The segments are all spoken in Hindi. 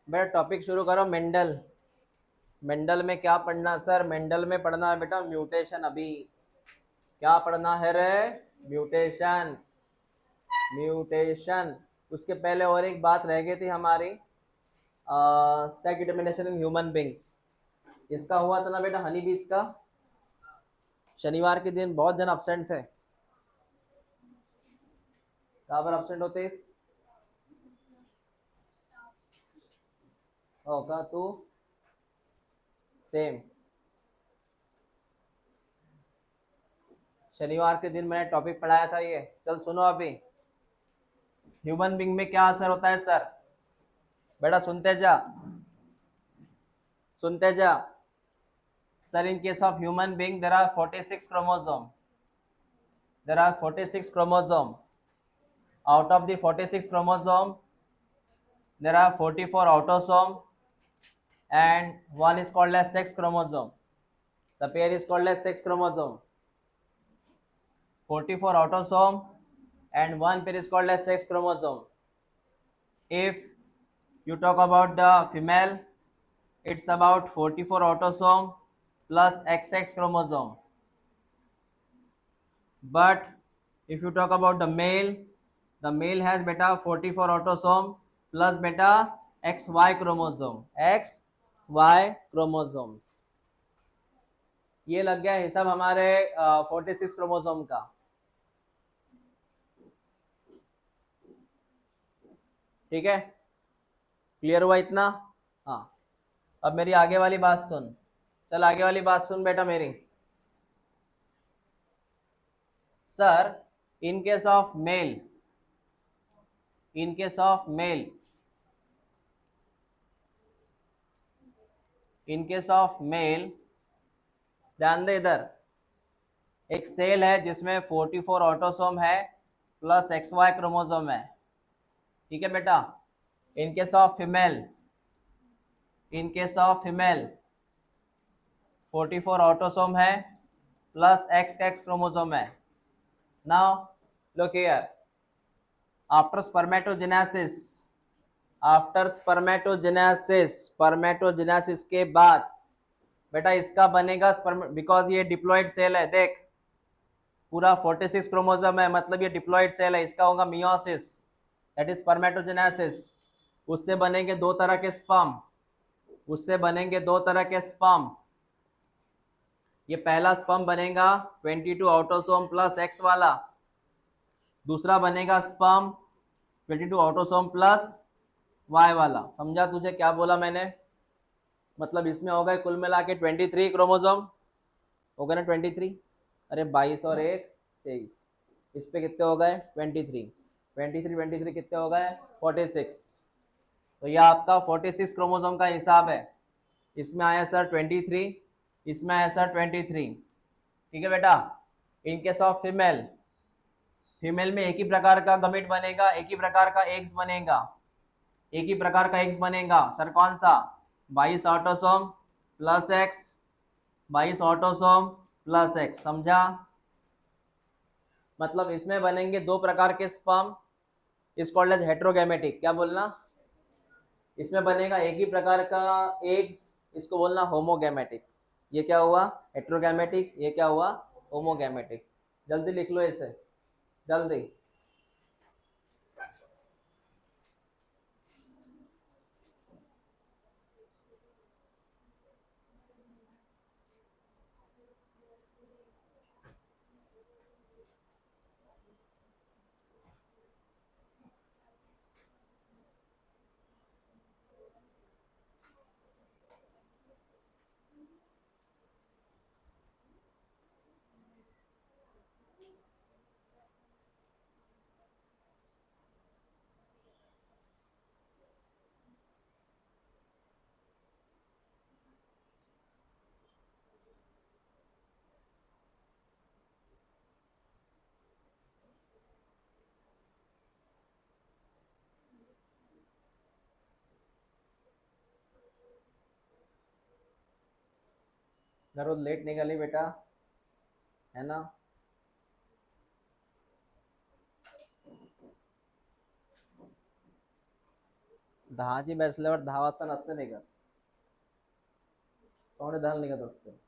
बेटा टॉपिक शुरू करो। मेंडल। मेंडल में क्या पढ़ना सर? मेंडल में पढ़ना है बेटा म्यूटेशन। अभी क्या पढ़ना है रे? म्यूटेशन। म्यूटेशन। उसके पहले और एक बात रह गई थी हमारी, sex determination in human beings. इसका हुआ था ना बेटा, हनी बीज का। शनिवार के दिन बहुत जन अपसेंट थे। कहाँ पर अपसेंट होते? होगा तू सेम। शनिवार के दिन मैंने टॉपिक पढ़ाया था ये। चल सुनो अभी। ह्यूमन बींग में क्या असर होता है सर? बेटा सुनते जा, सुनते जा। Sir in case of human being there are 46 chromosome. There are 46 chromosome. Out of the 46 chromosome, there are 44 autosome and one is called as sex chromosome. The pair is called as sex chromosome. 44 autosome and one pair is called as sex chromosome. If you talk about the female, it's about 44 autosome plus XX chromosome. But if you talk about the male has beta 44 autosome plus beta XY chromosome, XY chromosomes. ये लग गया हिसाब हमारे 46 क्रोमोसोम का। ठीक है, क्लियर हुआ इतना? हाँ, अब मेरी आगे वाली बात सुन। चल आगे वाली बात सुन बेटा मेरी। Sir in case of male, in case of male, in case of male, ध्यान दे इधर। एक सेल है जिसमें 44 ऑटोसोम है प्लस XY क्रोमोसोम है। ठीक है बेटा। इन case of female, in case of female 44 autosome है प्लस XX क्रोमोसोम है। Now look here, after spermatogenesis, after spermatogenesis, spermatogenesis के बाद बेटा इसका बनेगा स्पर्म, बिकॉज ये डिप्लॉइड सेल है। देख पूरा 46 क्रोमोसोम है, मतलब ये डिप्लॉइड सेल है। इसका होगा मियोसिस, दैट इज स्पर्मेटोजेनेसिस। उससे बनेंगे दो तरह के स्पर्म, उससे बनेंगे दो तरह के स्पर्म। ये पहला स्पर्म बनेगा 22 ऑटोसोम प्लस एक्स वाला, दूसरा बनेगा स्पर्म 22 ऑटोसोम प्लस वाई वाला। समझा तुझे क्या बोला मैंने? मतलब इसमें हो गए कुल मिला के 23 क्रोमोसोम, हो गए ना 23। अरे 22 और 1 23, इस पे कितने हो गए? 23। 23 23 कितने हो गए? 46। तो यह आपका 46 क्रोमोसोम का हिसाब है। इसमें आया सर 23, इसमें आया सर 23। ठीक है बेटा। इन केस ऑफ फीमेल, फीमेल में एक ही प्रकार का गमीट बनेगा, एक ही प्रकार का एग्स बनेगा, एक ही प्रकार का एग्स बनेगा। सर कौन सा? 22 autosome plus x, 22 autosome plus x. समझा? मतलब इसमें बनेंगे दो प्रकार के स्पर्म, इस कॉल्ड एज हेट्रोगैमेटिक। क्या बोलना? इसमें बनेगा एक ही प्रकार का एग्स, इसको बोलना होमोगैमेटिक। ये क्या हुआ? हेट्रोगैमेटिक। ये क्या हुआ? होमोगैमेटिक। जल्दी लिख लो इसे, जल्दी। जरूर लेट निकली बेटा, है ना? दहाची बसल्यावर 10 वाजता नसते निघत, पावणे 10 निघत असते.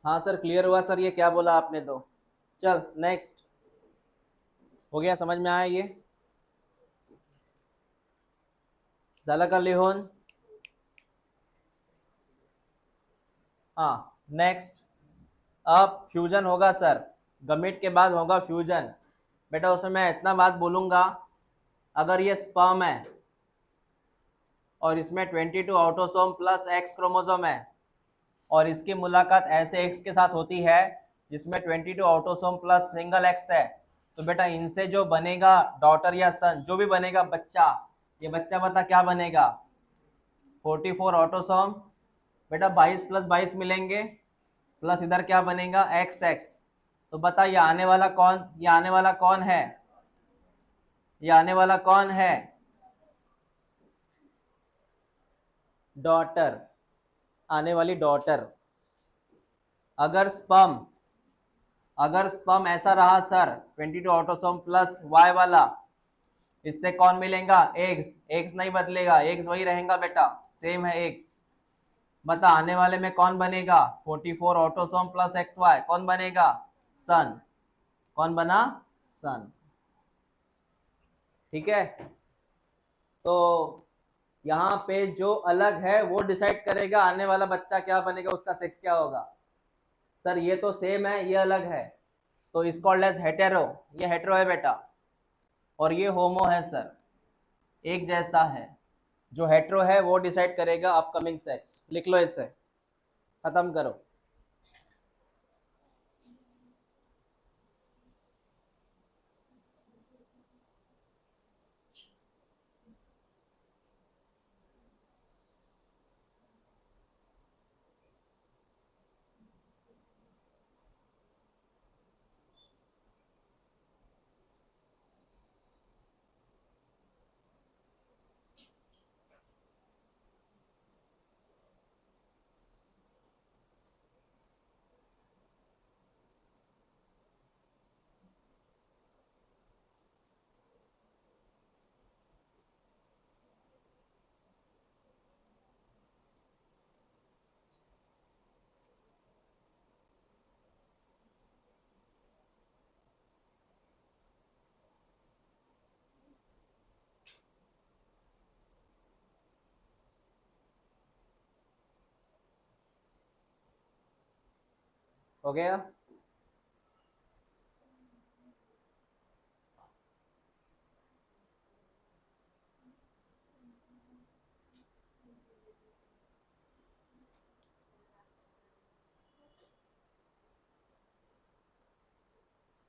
हाँ सर क्लियर हुआ सर, ये क्या बोला आपने तो. चल नेक्स्ट, हो गया, समझ में आया ये. झालं का लिहून. हाँ नेक्स्ट, अब फ्यूजन होगा सर, गमीट के बाद होगा फ्यूजन. बेटा उसमें मैं इतना बात बोलूंगा, अगर ये स्पर्म है और इसमें 22 ऑटोसोम प्लस एक्स क्रोमोसोम है और इसकी मुलाकात ऐसे एक्स के साथ होती है जिसमें 22 ऑटोसोम प्लस सिंगल एक्स है, तो बेटा इनसे जो बनेगा डॉटर या सन, जो भी बनेगा बच्चा, ये बच्चा बता क्या बनेगा. 44 ऑटोसोम, बेटा 22 प्लस 22 मिलेंगे, प्लस इधर क्या बनेगा एक्स एक्स. तो बता ये आने वाला कौन, ये आने वाला कौन है, ये आने वाला कौन है, डॉटर, आने वाली डॉटर. अगर स्पर्म, अगर स्पर्म ऐसा रहा सर 22 ऑटोसोम प्लस वाई वाला, इससे कौन मिलेगा एग्स, एग्स नहीं बदलेगा, एग्स वही रहेगा बेटा, सेम है एग्स. बता आने वाले में कौन बनेगा 44 ऑटोसोम प्लस एक्स वाई, कौन बनेगा सन, कौन बना सन. ठीक है, तो यहाँ पे जो अलग है वो डिसाइड करेगा आने वाला बच्चा क्या बनेगा, उसका सेक्स क्या होगा. सर ये तो सेम है, ये अलग है, तो इसको एज हेटेरो, ये हेटेरो है बेटा, और ये होमो है सर, एक जैसा है. जो हेटेरो है वो डिसाइड करेगा अपकमिंग सेक्स. लिख लो इसे, खत्म करो. हो गया.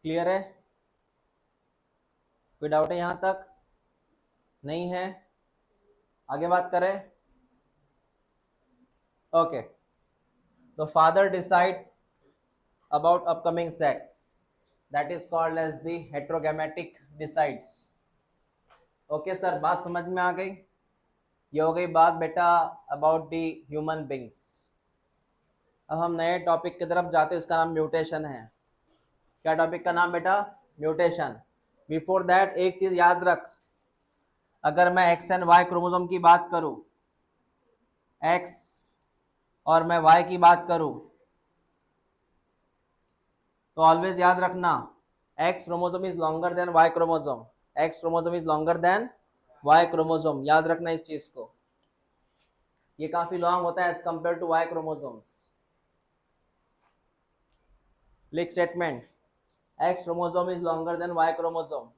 क्लियर है, कोई डाउट है यहाँ तक, नहीं है, आगे बात करें. ओके, तो father decide about upcoming sex, that is called as the heterogametic decides. Okay sir, बात समझ में आ गई. ये हो गई बात बेटा अबाउट द ह्यूमन बींग्स. अब हम नए टॉपिक की तरफ जाते हैं, इसका नाम म्यूटेशन है. क्या टॉपिक का नाम बेटा, म्यूटेशन. बिफोर दैट एक चीज याद रख, अगर मैं एक्स एंड वाई क्रोमोसोम की बात करूं, एक्स और मैं वाई की बात करूं, तो ऑलवेज याद रखना X chromosome is longer than Y chromosome, X chromosome is longer than Y chromosome. याद रखना इस चीज को, ये काफी लॉन्ग होता है as compare to Y chromosomes. लिख statement, X chromosome is longer than Y chromosome.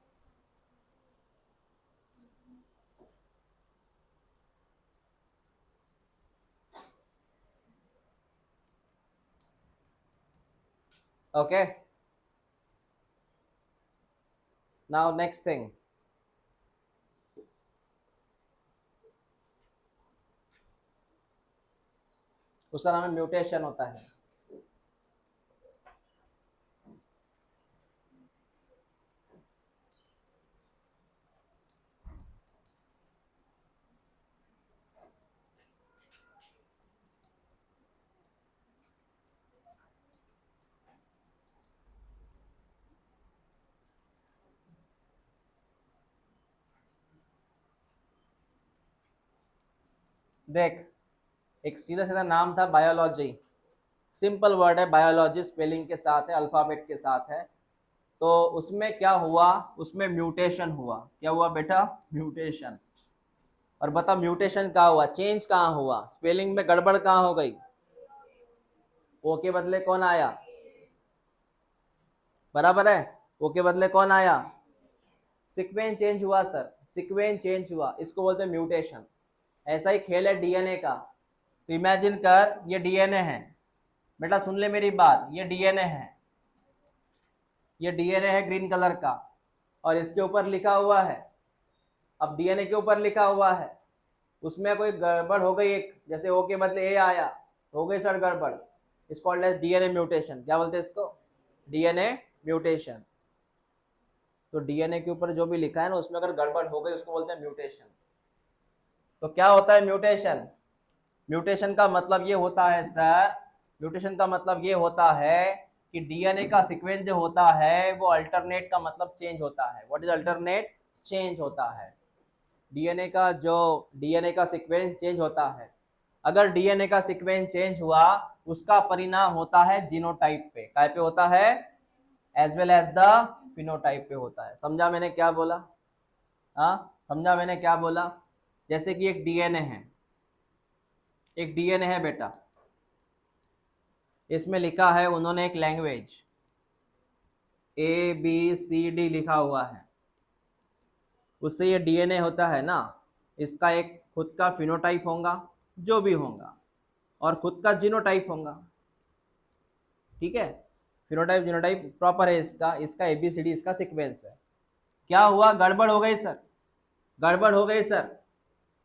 Okay, now next thing, उसका नाम है म्यूटेशन होता है. देख, एक सीधा सीधा नाम था बायोलॉजी, सिंपल वर्ड है बायोलॉजी, स्पेलिंग के साथ है, अल्फाबेट के साथ है। तो उसमें क्या हुआ, उसमें म्यूटेशन हुआ। क्या हुआ बेटा? म्यूटेशन। और बता म्यूटेशन कहाँ हुआ, चेंज कहाँ हुआ, स्पेलिंग में गड़बड़ कहाँ हो गई? ओ के बदले कौन आया? बराबर है, ओ के बदले कौन आया? सीक्वेंस चेंज हुआ सर, सीक्वेंस चेंज हुआ, इसको बोलते हैं म्यूटेशन। ऐसा ही खेल है डीएनए का। तो इमेजिन कर ये डीएनए है बेटा, सुन ले मेरी बात, ये डीएनए है, ये डीएनए है ग्रीन कलर का, और इसके ऊपर लिखा हुआ है, अब डीएनए के ऊपर लिखा हुआ है, उसमें कोई गड़बड़ हो गई, एक जैसे ओ के बदले ए आया, हो गई सर गड़बड़, इस कॉल्ड एज डीएनए म्यूटेशन। क्या बोलते हैं इसको? DNA mutation. तो डीएनए के ऊपर जो भी लिखा है ना, उसमें अगर गड़बड़ हो गई उसको बोलते हैं म्यूटेशन। तो क्या होता है म्यूटेशन? म्यूटेशन का मतलब ये होता है सर, म्यूटेशन का मतलब ये होता है कि डीएनए का सीक्वेंस जो होता है वो अल्टरनेट का मतलब चेंज होता है। What is alternate? चेंज होता है। डीएनए का सीक्वेंस चेंज होता है। अगर डीएनए का सीक्वेंस चेंज हुआ, उसका परिणाम होता है जीनोटाइप पे। काय पे होता है? As well as the phenotype पे होता है। समझा मैंने क्या बोला? हाँ, समझा मैंने क्या बोला? जैसे कि एक डीएनए है, एक डीएनए है बेटा, इसमें लिखा है उन्होंने एक लैंग्वेज ABCD लिखा हुआ है, उससे ये डीएनए होता है ना, इसका एक खुद का फिनोटाइप होगा, जो भी होगा, और खुद का जीनोटाइप होगा। ठीक है, फिनोटाइप जीनोटाइप प्रॉपर है इसका, इसका ABCD इसका सीक्वेंस है। क्या हुआ? गड़बड़ हो गई सर, गड़बड़ हो गई सर।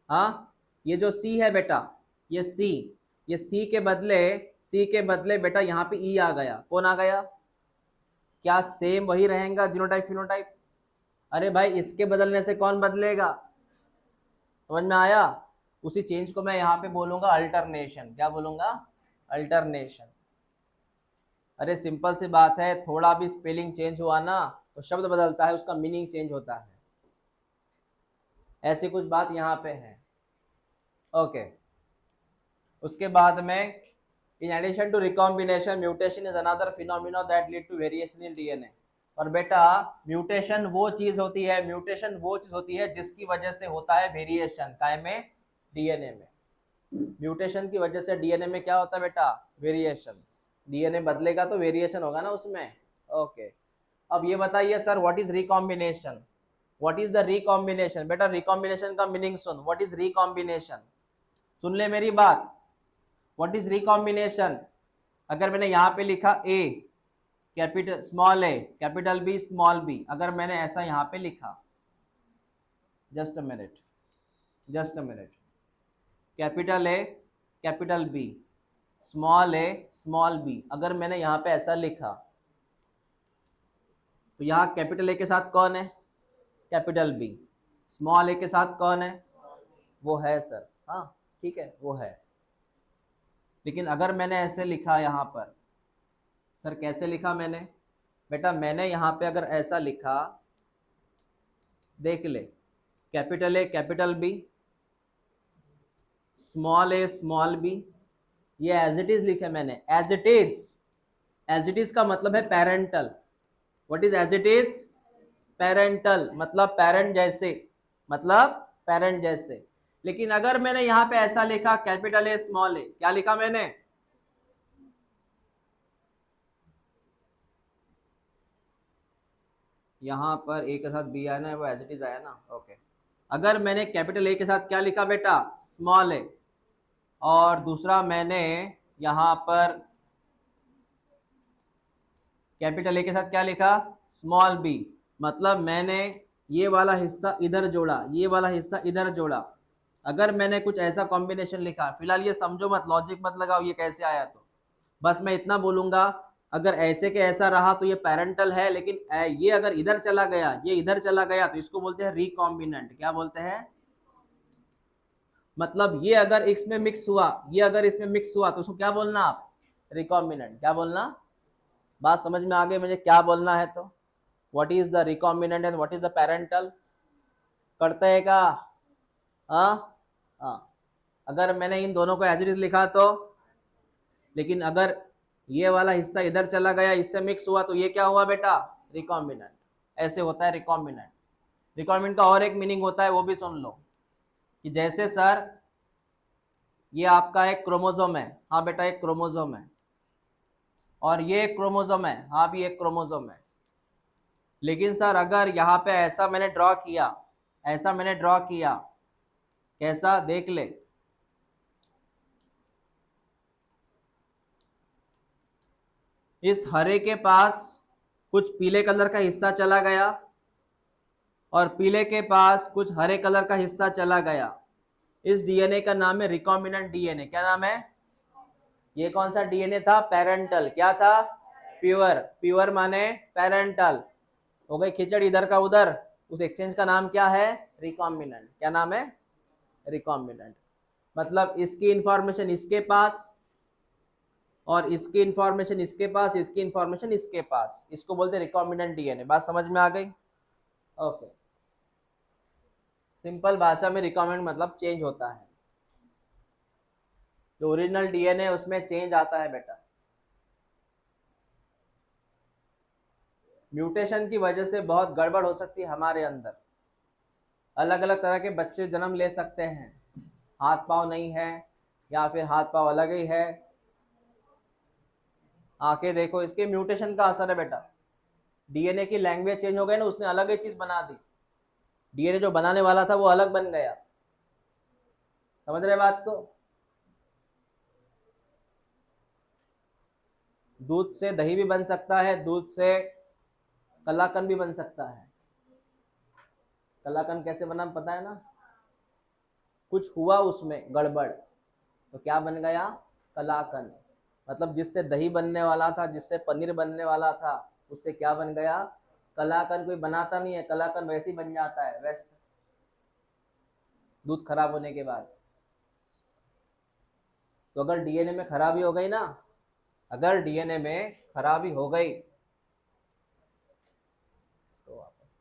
हाँ, ये जो सी है बेटा, ये सी, ये सी के बदले बेटा यहाँ पे ई आ गया। कौन आ गया? क्या सेम वही रहेगा जीनोटाइप फिनोटाइप? अरे भाई, इसके बदलने से कौन बदलेगा? समझ में आया? उसी चेंज को मैं यहाँ पे बोलूंगा अल्टरनेशन। क्या बोलूंगा? अल्टरनेशन। अरे सिंपल सी बात है, थोड़ा भी स्पेलिंग चेंज हुआ ना तो शब्द बदलता है, उसका मीनिंग चेंज होता है। ऐसी कुछ बात यहाँ पे है। ओके, उसके बाद में in addition to recombination, mutation is another phenomena that lead to variation in DNA. और बेटा म्यूटेशन वो चीज होती है, म्यूटेशन वो चीज होती है जिसकी वजह से होता है वेरिएशन। काय में? डीएनए में। म्यूटेशन की वजह से डीएनए में क्या होता है बेटा? वेरिएशंस। डीएनए बदलेगा तो वेरिएशन होगा ना उसमें। ओके, अब ये बताइए sir, what is recombination? What is the recombination? बेटा रिकॉम्बिनेशन का मीनिंग सुन। What is recombination? सुन ले मेरी बात। What is recombination? अगर मैंने यहाँ पे लिखा A capital small A capital B small B, अगर मैंने ऐसा यहाँ पे लिखा, just a minute, just a minute, capital A capital B small A small B, अगर मैंने यहाँ पे ऐसा लिखा, तो यहाँ कैपिटल ए के साथ कौन है? Capital B. स्मॉल ए के साथ कौन है? वो है सर। हाँ ठीक है, वो है। लेकिन अगर मैंने ऐसे लिखा यहाँ पर, सर कैसे लिखा मैंने? बेटा मैंने यहाँ पे अगर ऐसा लिखा, देख ले, capital A capital B small A small B, ये एज इट इज लिखे मैंने, as it is. As it is का मतलब है parental. What is as it is? Parental, मतलब पेरेंट जैसे, मतलब पेरेंट जैसे। लेकिन अगर मैंने यहाँ पे ऐसा लिखा कैपिटल ए स्मॉल ए, क्या लिखा मैंने? यहाँ पर ए के साथ बी आया ना, वो एज इट इज आया ना। ओके, अगर मैंने कैपिटल ए के साथ क्या लिखा बेटा? स्मॉल ए, और दूसरा मैंने यहाँ पर कैपिटल ए के साथ क्या लिखा? स्मॉल बी, मतलब मैंने ये वाला हिस्सा इधर जोड़ा, ये वाला हिस्सा इधर जोड़ा। अगर मैंने कुछ ऐसा कॉम्बिनेशन लिखा, फिलहाल ये समझो मत, लॉजिक मत लगाओ ये कैसे आया, तो बस मैं इतना बोलूंगा, अगर ऐसे के ऐसा रहा तो ये पेरेंटल है, लेकिन ये अगर इधर चला गया, ये इधर चला गया, तो इसको बोलते हैं रिकॉम्बिनेंट। क्या बोलते हैं? मतलब ये अगर इसमें मिक्स हुआ, ये अगर इसमें मिक्स हुआ, तो उसको क्या बोलना आप? रिकॉम्बिनेंट। क्या बोलना? बात समझ में आ गई मुझे क्या बोलना है? तो what is the recombinant and what is the parental? करते हैं क्या? हाँ हाँ, अगर मैंने इन दोनों को एज इट इज लिखा तो, लेकिन अगर ये वाला हिस्सा इधर चला गया, इससे मिक्स हुआ, तो ये क्या हुआ बेटा? रिकॉम्बिनेंट। ऐसे होता है रिकॉम्बिनेंट। रिकॉम्बिनेंट का और एक मीनिंग होता है, वो भी सुन लो, कि जैसे सर ये आपका एक क्रोमोसोम है, हाँ बेटा एक क्रोमोसोम है, और ये एक क्रोमोसोम है, हाँ भी एक क्रोमोसोम है, लेकिन सर अगर यहाँ पे ऐसा मैंने ड्रॉ किया, ऐसा मैंने ड्रॉ किया, कैसा? देख ले, इस हरे के पास कुछ पीले कलर का हिस्सा चला गया, और पीले के पास कुछ हरे कलर का हिस्सा चला गया, इस डीएनए का नाम है रिकॉम्बिनेंट डीएनए। क्या नाम है? ये कौन सा डीएनए था? पेरेंटल। क्या था? प्योर। प्योर माने पेरेंटल। हो गई खिचड़ इधर का उधर, उस एक्सचेंज का नाम क्या है? रिकॉम्बिनेंट। क्या नाम है? रिकॉम्बिनेंट। मतलब इसकी इंफॉर्मेशन इसके पास, और इसकी इंफॉर्मेशन इसके पास, इसकी इंफॉर्मेशन इसके पास, इसको बोलते हैं रिकॉम्बिनेंट डीएनए। बात समझ में आ गई? ओके। सिंपल भाषा में रिकॉम्बिनेंट मतलब चेंज होता है, जो ओरिजिनल डीएनए उसमें चेंज आता है बेटा। म्यूटेशन की वजह से बहुत गड़बड़ हो सकती है हमारे अंदर। अलग अलग तरह के बच्चे जन्म ले सकते हैं, हाथ पाँव नहीं है, या फिर हाथ पाँव अलग ही है, आंखें देखो, इसके म्यूटेशन का असर है बेटा। डीएनए की लैंग्वेज चेंज हो गई ना, उसने अलग ही चीज बना दी, डीएनए जो बनाने वाला था वो अलग बन गया। समझ रहे बात को? दूध से दही भी बन सकता है, दूध से कलाकंद भी बन सकता है। कलाकंद कैसे बना पता है ना? कुछ हुआ उसमें गड़बड़, तो क्या बन गया? कलाकंद। मतलब जिससे दही बनने वाला था, जिससे पनीर बनने वाला था, उससे क्या बन गया? कलाकंद। कोई बनाता नहीं है, कलाकंद वैसे ही बन जाता है, वेस्ट, दूध खराब होने के बाद। तो अगर डीएनए में खराबी हो गई ना, अगर डीएनए में खराबी हो गई, इसको वापस,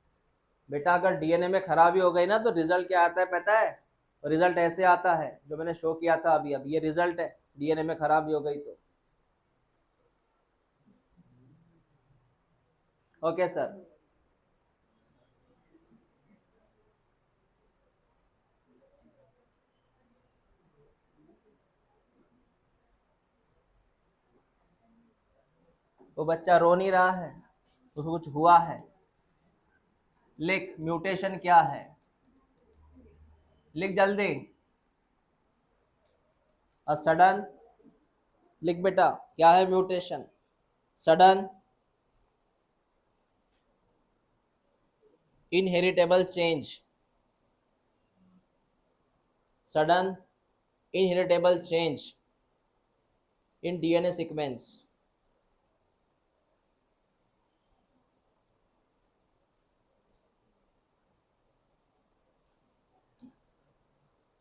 बेटा अगर डीएनए में खराबी हो गई ना, तो रिजल्ट क्या आता है पता है? रिजल्ट ऐसे आता है जो मैंने शो किया था अभी। अब ये रिजल्ट है, डीएनए में खराबी हो गई तो। Okay sir. वो बच्चा रो नहीं रहा है, उसको कुछ हुआ है। लिख म्यूटेशन क्या है, लिख जल्दी। अ सडन, लिख बेटा, क्या है mutation? Sudden inheritable change, sudden inheritable change in DNA sequence.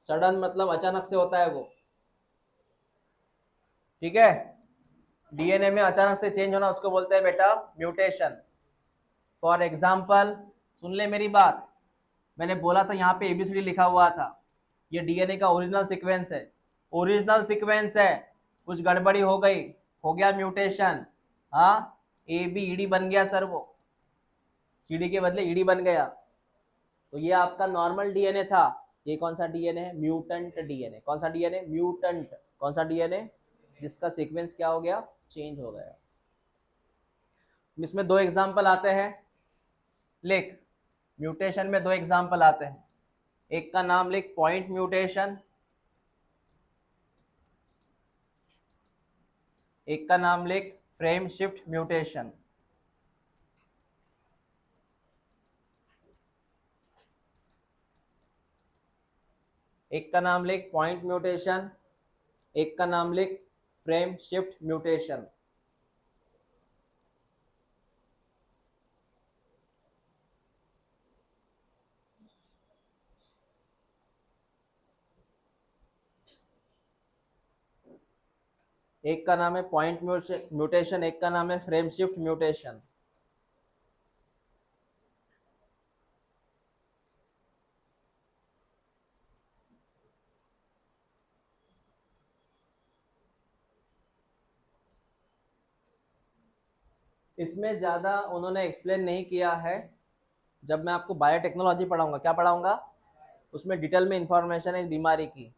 Sudden मतलब अचानक से होता है वो, ठीक है? डीएनए में अचानक से चेंज होना, उसको बोलते हैं बेटा म्यूटेशन। फॉर एग्जाम्पल, सुन ले मेरी बात, मैंने बोला था यहाँ पे एबीसीडी लिखा हुआ था, ये डीएनए का ओरिजिनल सीक्वेंस है, ओरिजिनल सीक्वेंस है, कुछ गड़बड़ी हो गई, हो गया म्यूटेशन। हाँ, ए बी ईडी बन गया सर, वो सीडी के बदले ईडी बन गया। तो ये आपका नॉर्मल डीएनए था, ये कौन सा डीएनए है? Mutant DNA. कौन सा डीएनए? म्यूटेंट। कौन सा डीएनए? जिसका सीक्वेंस क्या हो गया? चेंज हो गया। इसमें दो एग्जाम्पल आते हैं, लिख। म्यूटेशन में दो एग्जाम्पल आते हैं, एक का नाम लिख पॉइंट म्यूटेशन, एक का नाम लिख फ्रेम शिफ्ट म्यूटेशन। एक का नाम लिख पॉइंट म्यूटेशन, एक का नाम लिख फ्रेम शिफ्ट म्यूटेशन। एक का नाम है पॉइंट म्यूटेशन, एक का नाम है फ्रेम शिफ्ट म्यूटेशन। इसमें ज़्यादा उन्होंने एक्सप्लेन नहीं किया है। जब मैं आपको बायोटेक्नोलॉजी पढ़ाऊंगा, क्या पढ़ाऊंगा, उसमें डिटेल में इंफॉर्मेशन है इस बीमारी की।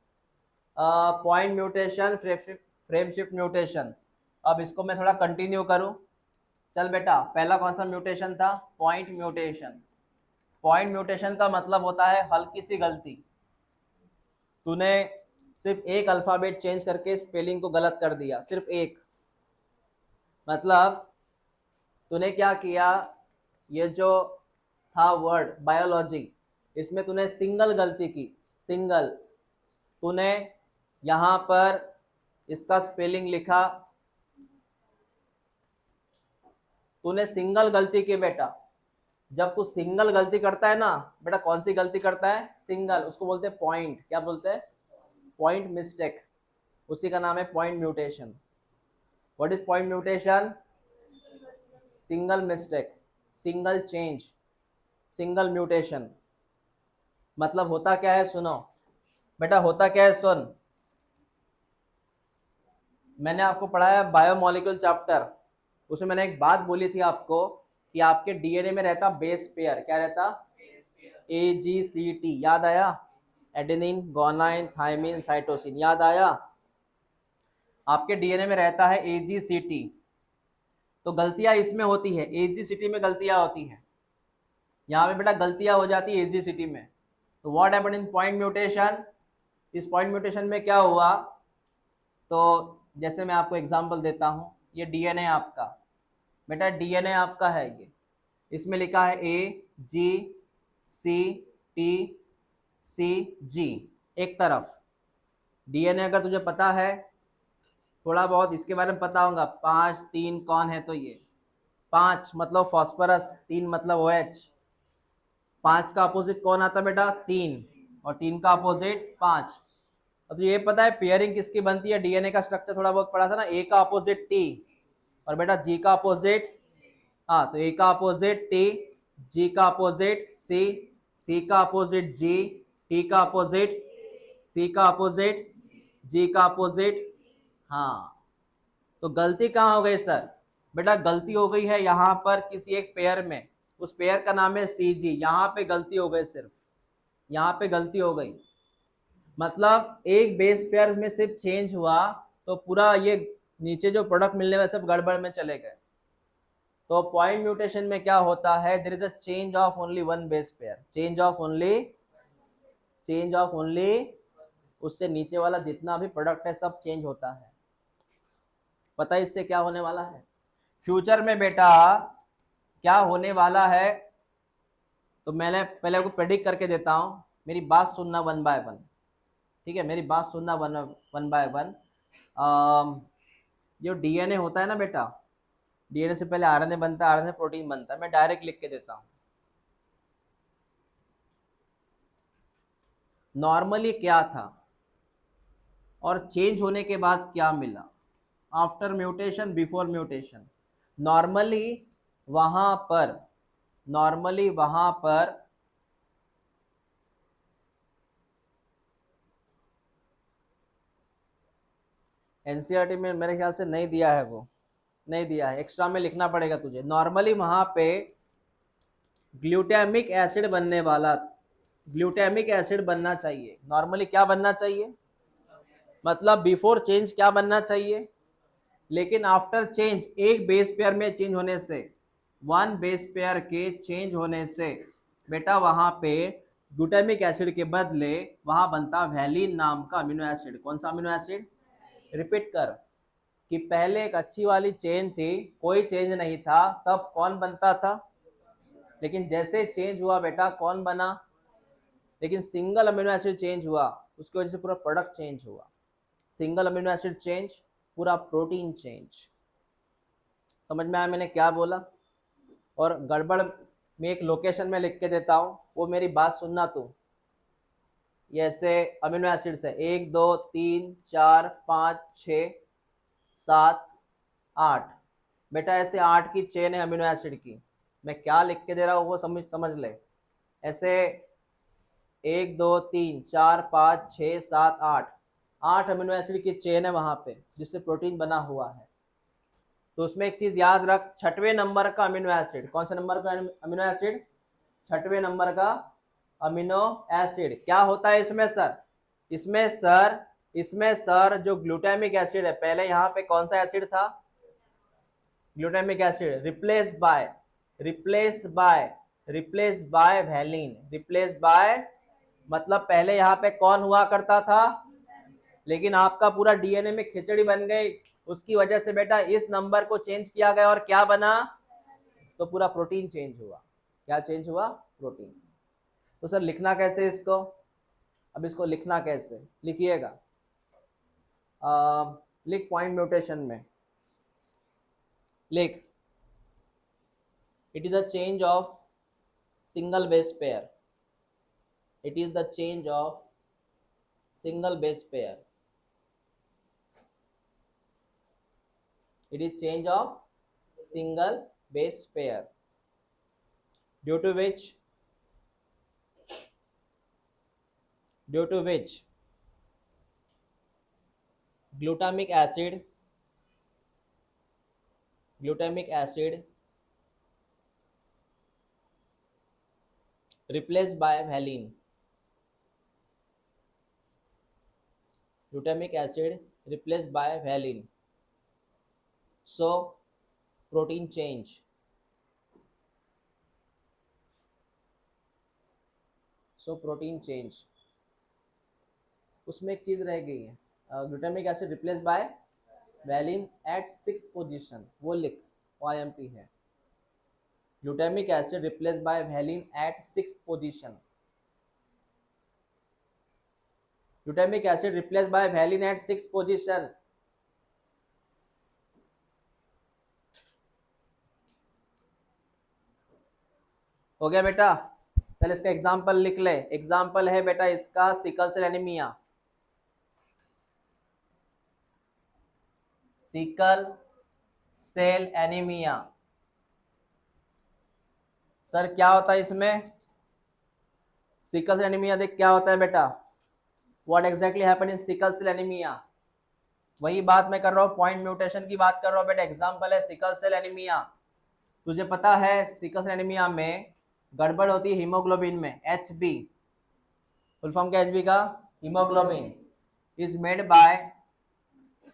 Point mutation, frame shift mutation. अब इसको मैं थोड़ा कंटिन्यू करूं। चल बेटा, पहला कौन सा म्यूटेशन था, पॉइंट म्यूटेशन। पॉइंट म्यूटेशन का मतलब होता है हल्की सी गलती। तूने सिर्फ एक अल्फ़ाबेट चेंज करके स्पेलिंग को गलत कर दिया, सिर्फ एक। मतलब तूने क्या किया, ये जो था वर्ड बायोलॉजी, इसमें तूने सिंगल गलती की, सिंगल। तूने यहाँ पर इसका स्पेलिंग लिखा, तूने सिंगल गलती की बेटा। जब तू सिंगल गलती करता है ना बेटा, कौन सी गलती करता है, सिंगल, उसको बोलते हैं पॉइंट, क्या बोलते हैं, पॉइंट मिस्टेक। उसी का नाम है point mutation. What is point mutation, single mistake, single change, single mutation. मतलब होता क्या है, सुनो बेटा, होता क्या है, सुन। मैंने आपको पढ़ाया बायोमोलिक्यूल चैप्टर, उसमें मैंने एक बात बोली थी आपको कि आपके डीएनए में रहता बेस पेयर, क्या रहता, AGCT, याद आया, एडेनिन, गोनाइन, थाइमिन, साइटोसिन, याद आया। आपके डीएनए में रहता है AGCT। तो गलतियां इसमें होती है, AGCT में गलतियां होती हैं, यहाँ पे बेटा गलतियां हो जाती है AGCT में। तो what happened in point mutation, इस पॉइंट म्यूटेशन में क्या हुआ, तो जैसे मैं आपको एग्जांपल देता हूँ, ये डीएनए आपका, बेटा डीएनए आपका है ये, इसमें लिखा है AGCTCG, एक तरफ। डीएनए अगर तुझे पता है, थोड़ा बहुत इसके बारे में पता होगा, 5 3 कौन है, तो ये 5 मतलब फॉस्फोरस, 3 मतलब OH। 5 का अपोजिट कौन आता बेटा, 3, और 3 का अपोजिट 5। अब तो ये पता है पेयरिंग किसकी बनती है, डीएनए का स्ट्रक्चर थोड़ा बहुत पढ़ा था ना, ए का अपोजिट T, और बेटा जी का अपोजिट, हाँ तो ए का अपोजिट T, जी का अपोजिट C, C का अपोजिट G, T का अपोजिट, C का अपोजिट, G का अपोजिट। हाँ, तो गलती कहाँ हो गई सर, बेटा गलती हो गई है यहाँ पर किसी एक पेयर में, उस पेयर का नाम है CG, यहाँ पे गलती हो गई, सिर्फ यहाँ पे गलती हो गई। मतलब एक बेस पेयर में सिर्फ चेंज हुआ तो पूरा ये नीचे जो प्रोडक्ट मिलने वाले सब गड़बड़ में चले गए। तो पॉइंट म्यूटेशन में क्या होता है, there is a change of only one base pair, change of only, उससे नीचे वाला जितना भी प्रोडक्ट है सब चेंज होता है। पता है इससे क्या होने वाला है फ्यूचर में बेटा, क्या होने वाला है, तो मैंने पहले आपको प्रेडिक्ट करके देता हूँ, मेरी बात सुनना वन बाय वन, ठीक है, मेरी बात सुनना वन बाय वन। जो डीएनए होता है ना बेटा, डीएनए से पहले आरएनए बनता है, आरएनए प्रोटीन बनता है, मैं डायरेक्ट लिख के देता हूँ। नॉर्मली क्या था और चेंज होने के बाद क्या मिला, after mutation before mutation. Normally वहां पर, नॉर्मली वहां पर एनसीईआरटी में मेरे ख्याल से नहीं दिया है, वो नहीं दिया है, एक्स्ट्रा में लिखना पड़ेगा तुझे। नॉर्मली वहां पे ग्लूटामिक एसिड बनने वाला, ग्लूटामिक एसिड बनना चाहिए, नॉर्मली क्या बनना चाहिए, मतलब बिफोर चेंज क्या बनना चाहिए। लेकिन आफ्टर चेंज, एक बेस पेयर में चेंज होने से, वन बेस पेयर के चेंज होने से बेटा वहां पे ग्लूटामिक एसिड के बदले वहां बनता वैलिन नाम का अमीनो एसिड। कौन सा अमीनो एसिड, रिपीट कर, कि पहले एक अच्छी वाली चेन थी, कोई चेंज नहीं था, तब कौन बनता था, लेकिन जैसे चेंज हुआ बेटा कौन बना, लेकिन सिंगल अमीनो एसिड चेंज हुआ, उसकी वजह से पूरा प्रोडक्ट चेंज हुआ। सिंगल अमीनो एसिड चेंज, पूरा प्रोटीन चेंज। समझ में आया मैंने क्या बोला। और गड़बड़ में एक लोकेशन में लिख के देता हूँ, वो मेरी बात सुनना तू। ये ऐसे अमीनो एसिड्स है, 1 2 3 4 5 6 7 8, बेटा ऐसे 8 की चेन है अमीनो एसिड की। मैं क्या लिख के दे रहा हूँ वो समझ ले। ऐसे 1 2 3 4 5 6 7 8, 8 अमीनो एसिड की चेन है वहां पे, जिससे प्रोटीन बना हुआ है। तो उसमें एक चीज याद रख, छठवें नंबर का अमीनो एसिड, कौन सा नंबर का अमीनो एसिड, छठवें नंबर का अमीनो एसिड क्या होता है इसमें सर, इसमें सर जो ग्लूटामिक एसिड है, पहले यहाँ पे कौन सा एसिड था, glutamic acid, replace by valine, replace by मतलब पहले यहाँ पे कौन हुआ करता था, लेकिन आपका पूरा डीएनए में खिचड़ी बन गई, उसकी वजह से बेटा इस नंबर को चेंज किया गया और क्या बना, तो पूरा प्रोटीन चेंज हुआ, क्या चेंज हुआ, प्रोटीन। तो सर लिखना कैसे इसको, अब इसको लिखना कैसे, लिखिएगा, लिख पॉइंट म्यूटेशन में लिख, it is a change of single base pair, it is the change of single base pair, it is change of single base pair, due to which glutamic acid replaced by valine, glutamic acid replaced by valine, so protein change, उसमें एक चीज रह गई है, glutamic acid replace by valine at 6th position, वो लिख, OIMP है, glutamic acid replace by valine at 6th position, glutamic acid replace by valine at 6th position, हो गया बेटा। चल इसका एग्जांपल लिख ले, एग्जांपल है बेटा इसका sickle cell anaemia, sickle cell anaemia. Sir क्या होता है इसमें, सिकल सेल एनीमिया देख क्या होता है बेटा, what exactly happen in sickle cell anaemia, वही बात मैं कर रहा हूँ, पॉइंट म्यूटेशन की बात कर रहा हूँ बेटा, एग्जांपल है सिकल सेल एनीमिया। तुझे पता है सिकल सेल एनीमिया में गड़बड़ होती है हीमोग्लोबिन में, HB, फुल फॉर्म क्या HB का, haemoglobin is made by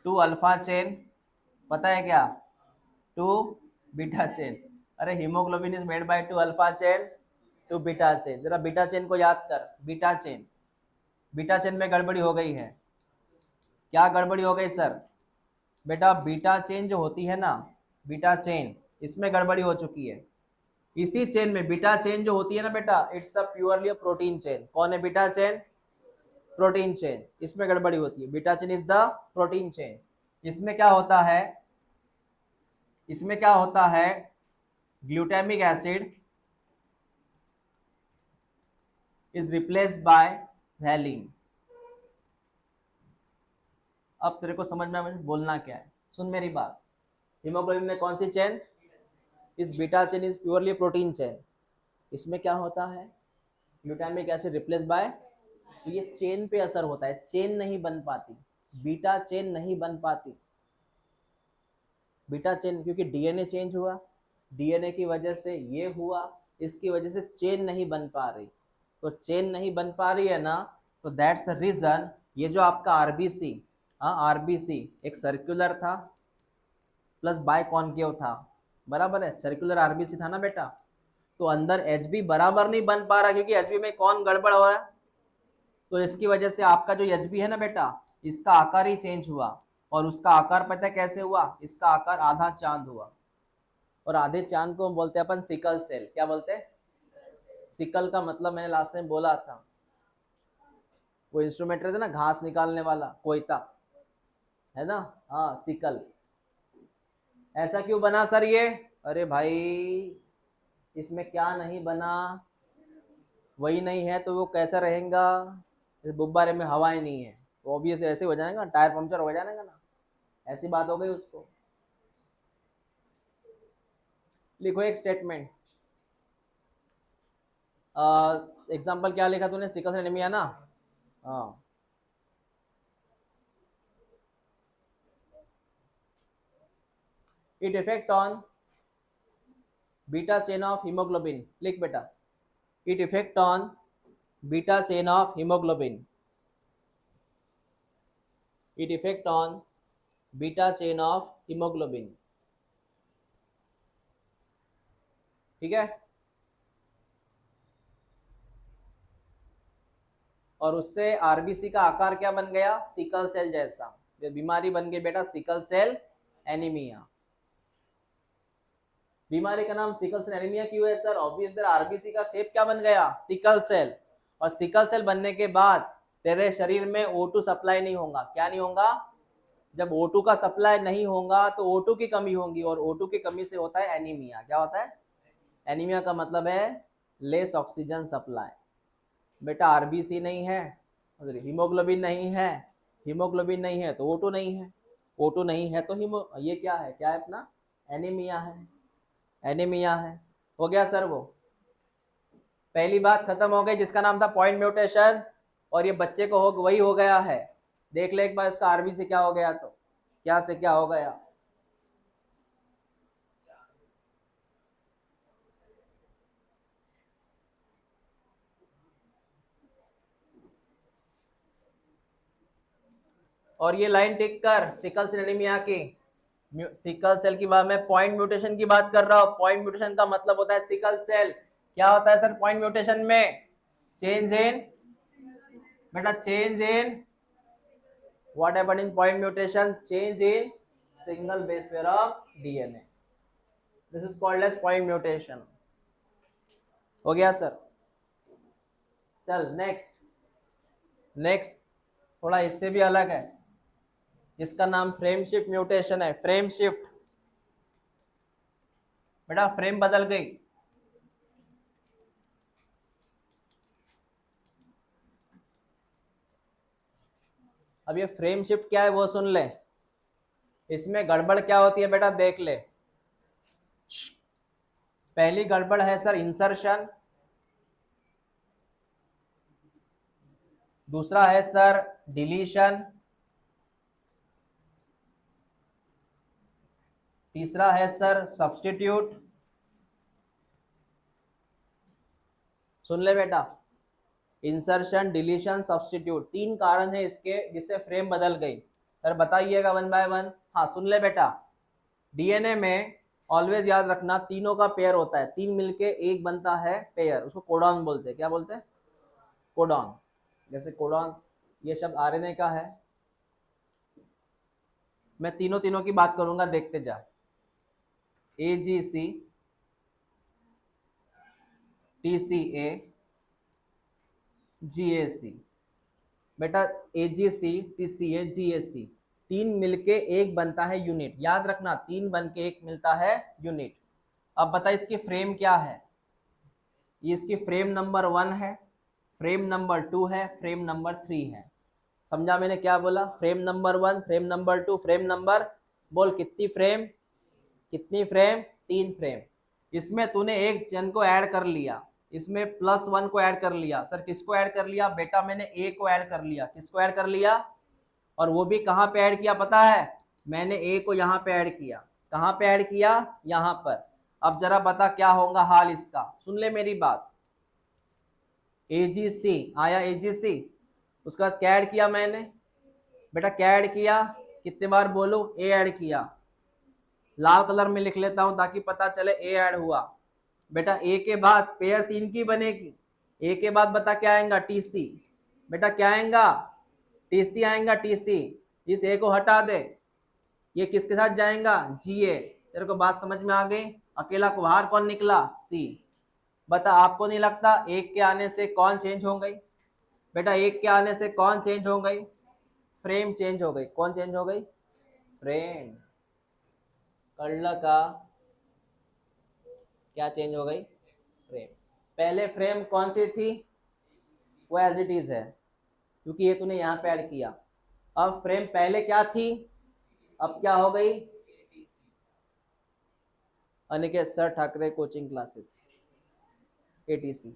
2 alpha chain, पता है क्या, 2 बीटा चेन, अरे haemoglobin is made by 2 alpha chain 2 beta chain, जरा बीटा चेन को याद कर, बीटा चेन में गड़बड़ी हो गई है, क्या गड़बड़ी हो गई सर, बेटा बीटा चेन जो होती है ना, बीटा चेन इसमें गड़बड़ी हो चुकी है, इसी चेन में बीटा चेन जो होती है ना बेटा, it's a purely a protein chain, कौन है बीटा चेन, प्रोटीन चेन, इसमें गड़बड़ी होती है, beta chain is the protein chain, इसमें क्या होता है, glutamic acid is replaced by valine. अब तेरे को समझ में मुझे बोलना क्या है, सुन मेरी बात, हीमोग्लोबिन में कौन सी चेन, इस beta chain is purely protein chain, इसमें क्या होता है, ग्लूटामिक एसिड रिप्लेस बाय, तो ये चेन पे असर होता है, चेन नहीं बन पाती, बीटा चेन नहीं बन पाती, बीटा चेन क्योंकि डीएनए चेंज हुआ, डीएनए की वजह से ये हुआ, इसकी वजह से चेन नहीं बन पा रही, तो चेन नहीं बन पा रही है ना, तो दैट्स अ रीजन ये जो आपका आरबीसी, आरबीसी एक सर्कुलर था प्लस बाय कॉन्केव था, बराबर है, सर्कुलर आरबीसी था ना बेटा, तो अंदर एचबी बराबर नहीं बन पा रहा, क्योंकि एचबी में कौन गड़बड़ हो रहा है, तो इसकी वजह से आपका जो एचबी है ना बेटा, इसका आकार ही चेंज हुआ, और उसका आकार पता है कैसे हुआ, इसका आकार आधा चांद हुआ, और आधे चांद को बोलते हैं अपन सिकल सेल, क्या बोलते हैं, सिकल का मतलब मैंने लास्ट टाइम बोला था, वो इंस्ट्रूमेंट रहता है ना घास निकालने वाला, कोयता है ना, हाँ सिकल, ऐसा क्यों बना सर ये, अरे भाई इसमें क्या नहीं बना, वही नहीं है तो वो कैसा रहेगा, गुब्बारे में हवा ही नहीं है, वो ऑब्वियसली ऐसे हो जाएगा, टायर पंक्चर हो जाएगा ना, ऐसी बात हो गई उसको। लिखो एक स्टेटमेंट, एग्जाम्पल क्या लिखा तूने, सिकल सेल एनीमिया ना, हाँ, it effect on beta chain of haemoglobin, लिख बेटा, it effect on beta chain of haemoglobin, it effect on beta chain of haemoglobin, ठीक है। और उससे आरबीसी का आकार क्या बन गया, सिकल सेल जैसा, ये बीमारी बन गई बेटा सिकल सेल एनीमिया। बीमारी का नाम सिकल सेल एनीमिया क्यों है सर, ऑब्वियस आरबीसी का शेप क्या बन गया, सिकल सेल, और सिकल सेल बनने के बाद तेरे शरीर में O2 सप्लाई नहीं होगा, क्या नहीं होगा, जब O2 का सप्लाई नहीं होगा तो O2 की कमी होगी, और O2 की कमी से होता है एनीमिया। क्या होता है, एनीमिया का मतलब है लेस ऑक्सीजन सप्लाई। बेटा आरबीसी नहीं है, हीमोग्लोबिन नहीं है, हीमोग्लोबिन नहीं है तो O2 नहीं है, O2 नहीं है तो ये क्या है, क्या है अपना, एनीमिया है, एनीमिया है। हो गया सर, वो पहली बात खत्म हो गई जिसका नाम था पॉइंट म्यूटेशन, और ये बच्चे को हो वही हो गया है। देख ले एक बार इसका आरबी से क्या हो गया, तो क्या से क्या हो गया। और ये लाइन टिक कर सिकल सेल एनीमिया की, सिकल सेल की बात, मैं पॉइंट म्यूटेशन की बात कर रहा हूँ। पॉइंट म्यूटेशन का मतलब होता है सिकल सेल। क्या होता है सर पॉइंट म्यूटेशन में, चेंज इन, बेटा change in, what happened in point mutation, change in single base pair of DNA, this is called as point mutation. हो गया सर, चल नेक्स्ट, नेक्स्ट थोड़ा इससे भी अलग है, जिसका नाम फ्रेम शिफ्ट म्यूटेशन है। फ्रेम शिफ्ट, बेटा फ्रेम बदल गई, अब ये फ्रेम शिफ्ट क्या है वो सुन ले, इसमें गड़बड़ क्या होती है बेटा देख ले। पहली गड़बड़ है सर इंसर्शन, दूसरा है सर डिलीशन, तीसरा है सर सब्स्टिट्यूट। सुन ले बेटा, इंसर्शन डिलीशन सब्स्टिट्यूट, तीन कारण है इसके जिससे फ्रेम बदल गई। सर बताइएगा वन बाय वन। हाँ सुन ले बेटा, डीएनए में ऑलवेज याद रखना तीनों का पेयर होता है, तीन मिलके एक बनता है पेयर, उसको कोडॉन बोलते हैं। क्या बोलते हैं, कोडॉन। जैसे कोडॉन ये शब्द आरएनए का है, मैं तीनों तीनों की बात करूंगा देखते जा। AGC, TCA, GAC, बेटा AGC, TCA, GAC तीन मिलके एक बनता है यूनिट, याद रखना तीन बन के एक मिलता है यूनिट। अब बता इसकी फ्रेम क्या है, ये इसकी फ्रेम नंबर 1 है, फ्रेम नंबर 2 है, फ्रेम नंबर 3 है। समझा मैंने क्या बोला, frame number 1, frame number 2, frame number, बोल कितनी फ्रेम, कितनी फ्रेम, 3 फ्रेम। इसमें तूने एक जन को ऐड कर लिया, इसमें +1 को ऐड कर लिया। सर किसको ऐड कर लिया, बेटा मैंने ए को ऐड कर लिया। किसको ऐड कर लिया, और वो भी कहाँ पे ऐड किया पता है, मैंने ए को यहाँ पे ऐड किया। कहाँ पे ऐड किया, यहाँ पर। अब जरा बता क्या होगा हाल इसका, सुन ले मेरी बात। AGC आया, AGC, उसका बाद क्या ऐड किया मैंने, बेटा क्या ऐड किया, कितने बार बोलो, ए ऐड किया। लाल कलर में लिख लेता हूं ताकि पता चले ए ऐड हुआ। बेटा ए के बाद पेयर 3 की बनेगी, ए के बाद बता क्या आएगा, TC। बेटा क्या आएगा, TC आएगा, TC। इस ए को हटा दे, ये किसके साथ जाएगा, GA। तेरे को बात समझ में आ गई, अकेला को बाहर कौन निकला, C। बता आपको नहीं लगता एक के आने से कौन चेंज हो गई, बेटा एक के आने से कौन चेंज हो गई, फ्रेम चेंज हो गई। कौन चेंज हो गई, फ्रेम। कल का क्या चेंज हो गई, फ्रेम। पहले फ्रेम कौन सी थी, वो एज इट इज है क्योंकि ये तूने यहाँ पे ऐड किया। अब फ्रेम पहले क्या थी, अब क्या हो गई, Aniket sir Thackeray coaching classes, ATC,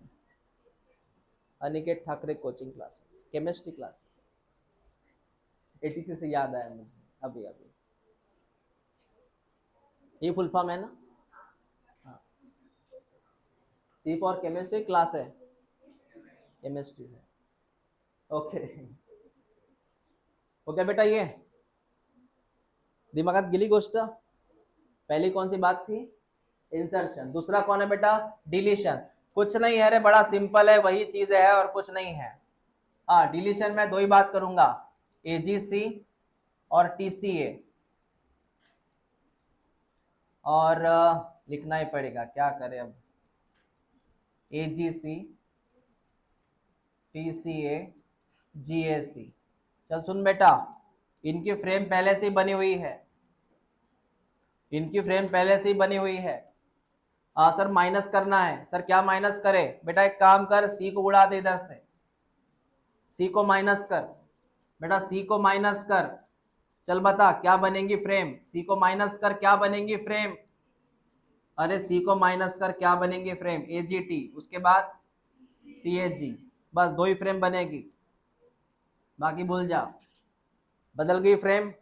Aniket Thackeray coaching classes, chemistry classes. ATC से याद आया मुझे अभी अभी, ये फुल फॉर्म है ना? सी फॉर केमिस्ट्री क्लास है, केमिस्ट्री है। ओके, ओके बेटा, ये दिमागात गेली गोष्ट। पहली कौन सी बात थी? इंसर्शन। दूसरा कौन है बेटा? डिलीशन। कुछ नहीं है रे, बड़ा सिंपल है, वही चीज है और कुछ नहीं है। हाँ, डिलीशन में दो ही बात करूंगा, एजीसी और टीसीए। और लिखना ही पड़ेगा, क्या करें अब। AGC, TCA, GAC. चल सुन बेटा, इनकी फ्रेम पहले से ही बनी हुई है, इनकी फ्रेम पहले से ही बनी हुई है। सर माइनस करना है। सर क्या माइनस करे? बेटा एक काम कर, सी को उड़ा दे इधर से, सी को माइनस कर। बेटा सी को माइनस कर। चल बता क्या बनेगी फ्रेम? सी को माइनस कर, क्या बनेगी फ्रेम? अरे सी को माइनस कर, क्या बनेंगे फ्रेम? ए जी टी, उसके बाद सी ए जी। बस दो ही फ्रेम बनेगी, बाकी भूल जा। बदल गई फ्रेम।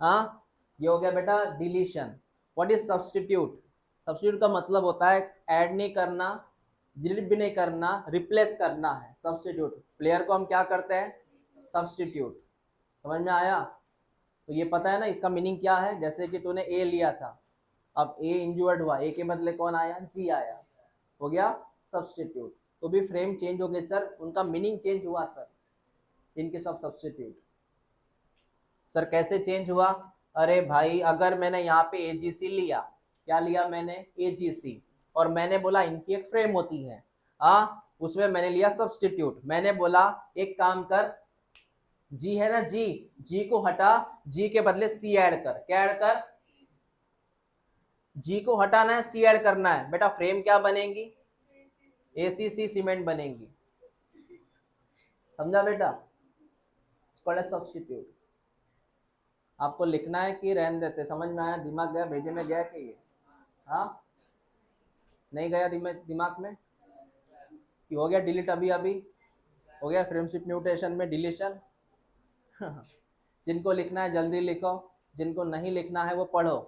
हाँ, ये हो गया बेटा deletion. What is substitute? Substitute का मतलब होता है ऐड नहीं करना, डिलीट भी नहीं करना, रिप्लेस करना है सब्सटीट्यूट। प्लेयर को हम क्या करते हैं? सब्सटीट्यूट। समझ में आया? तो ये पता है ना इसका मीनिंग क्या है? जैसे कि तूने ए लिया था, अब ए इंजर्ड हुआ, ए के बदले कौन आया? जी आया, हो गया सब्सटीट्यूट। तो भी फ्रेम चेंज हो गई सर, उनका मीनिंग चेंज हुआ सर, इनके सब सब्सटीट्यूट। सर कैसे चेंज हुआ? अरे भाई अगर मैंने यहाँ पे एजीसी लिया, क्या लिया मैंने? एजीसी, और मैंने बोला इनकी एक फ्रेम होती है, उसमें मैंने लिया सब्सटीट्यूट। मैंने बोला एक काम कर, जी है ना जी, जी को हटा, जी के बदले सी ऐड कर। क्या ऐड कर? जी को हटाना है, सी ऐड करना है। बेटा फ्रेम क्या बनेगी? एसीसी सीमेंट बनेगी। समझा बेटा? सब्सटीट्यूट। आपको लिखना है कि रहने देते? समझ में आया? दिमाग गया भेजे में गया कि ये? हाँ, नहीं गया दिमाग में कि हो गया डिलीट? अभी अभी हो गया फ्रेमशिप म्यूटेशन में डिलीशन। जिनको लिखना है जल्दी लिखो, जिनको नहीं लिखना है वो पढ़ो।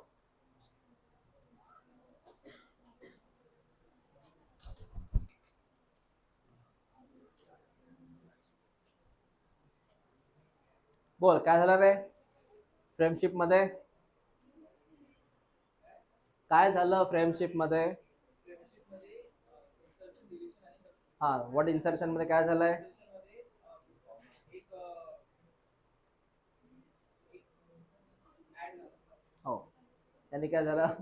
बोल काय झालं रे फ्रेमशिप मध्ये? काय झालं फ्रेमशिप मध्ये? हाँ, व्हाट इन्सर्शन मध्ये काय झालंय? हो, त्यांनी काय झालं?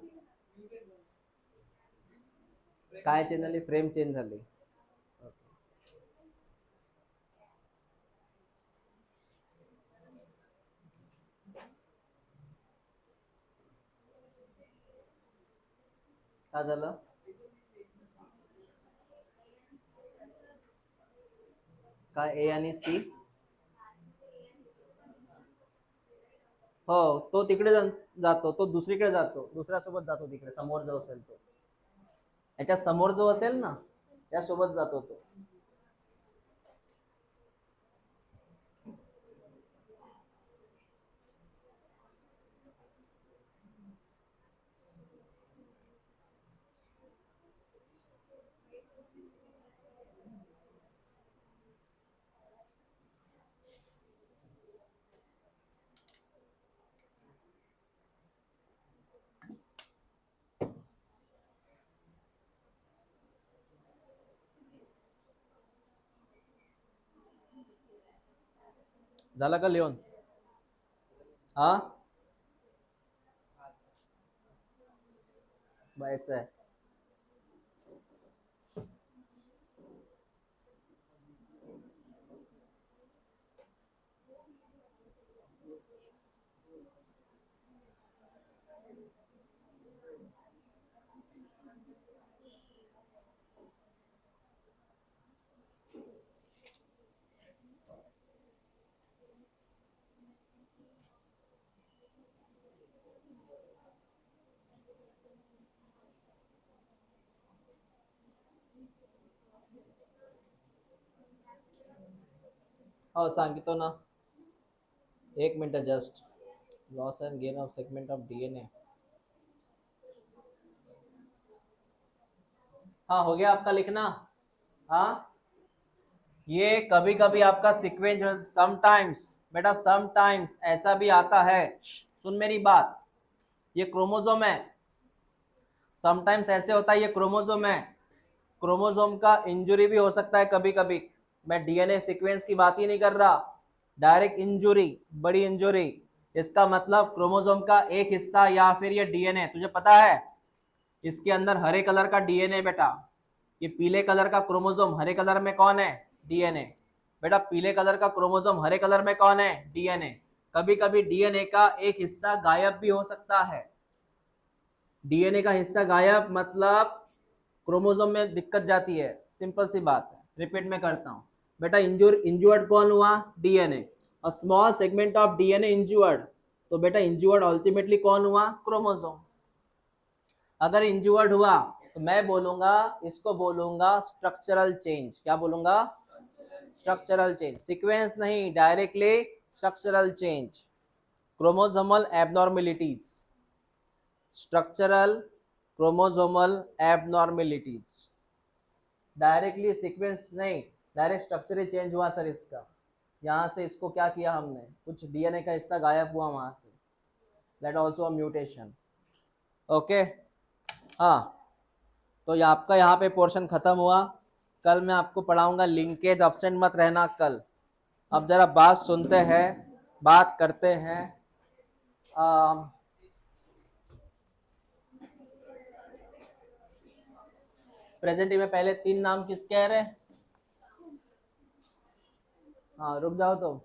काय चेंज झाली? फ्रेम चेंज झाली। काय झालं? काय ए आणि सी? हो, तो तिकडे जातो, तो दुसरीकडे जातो, दुसऱ्यासोबत जातो तिकडे, समोर जो असेल तो, याच्या समोर जो असेल ना त्यासोबत जातो तो। झाला का लिहून? हा, बायचं आहे। हो सांगितो ना, एक minute just. Loss and gain of segment of DNA. हाँ हो गया आपका लिखना। हाँ ये कभी कभी आपका सीक्वेंस, समटाइम्स बेटा समटाइम्स ऐसा भी आता है, सुन मेरी बात, ये क्रोमोसोम है, समटाइम्स ऐसे होता है ये क्रोमोसोम है, क्रोमोसोम का इंजुरी भी हो सकता है कभी कभी। मैं डीएनए सीक्वेंस की बात ही नहीं कर रहा, डायरेक्ट इंजुरी, बड़ी इंजुरी। इसका मतलब क्रोमोसोम का एक हिस्सा या फिर ये डीएनए, तुझे पता है इसके अंदर हरे कलर का डीएनए बेटा, ये पीले कलर का क्रोमोसोम हरे कलर में कौन है, डीएनए। बेटा पीले कलर का क्रोमोसोम हरे कलर में कौन है, डीएनए। कभी कभी डीएनए का एक हिस्सा गायब भी हो सकता है, डीएनए का हिस्सा गायब मतलब क्रोमोसोम में दिक्कत जाती है, सिंपल सी बात है। रिपीट में करता हूं बेटा, इंजुर्ड कौन हुआ, DNA. A small segment of DNA injured, तो बेटा इंजुर्ड अल्टीमेटली कौन हुआ, क्रोमोसोम। अगर इंजुर्ड हुआ तो मैं बोलूंगा, इसको बोलूंगा स्ट्रक्चरल चेंज। क्या बोलूंगा, स्ट्रक्चरल चेंज, सीक्वेंस नहीं, directly structural change, chromosomal abnormalities, structural chromosomal abnormalities, directly sequence नहीं, डायरेक्ट स्ट्रक्चर ही चेंज हुआ सर इसका। यहाँ से इसको क्या किया हमने, कुछ डीएनए का हिस्सा गायब हुआ वहां से, that also a mutation. Okay हाँ, तो ये आपका यहाँ पे पोर्शन खत्म हुआ। कल मैं आपको पढ़ाऊंगा लिंकेज, अब्सेंट मत रहना कल। अब जरा बात सुनते हैं, बात करते हैं। प्रेजेंट में पहले 3 नाम किसके हैं रे, हाँ रुक जाओ तुम।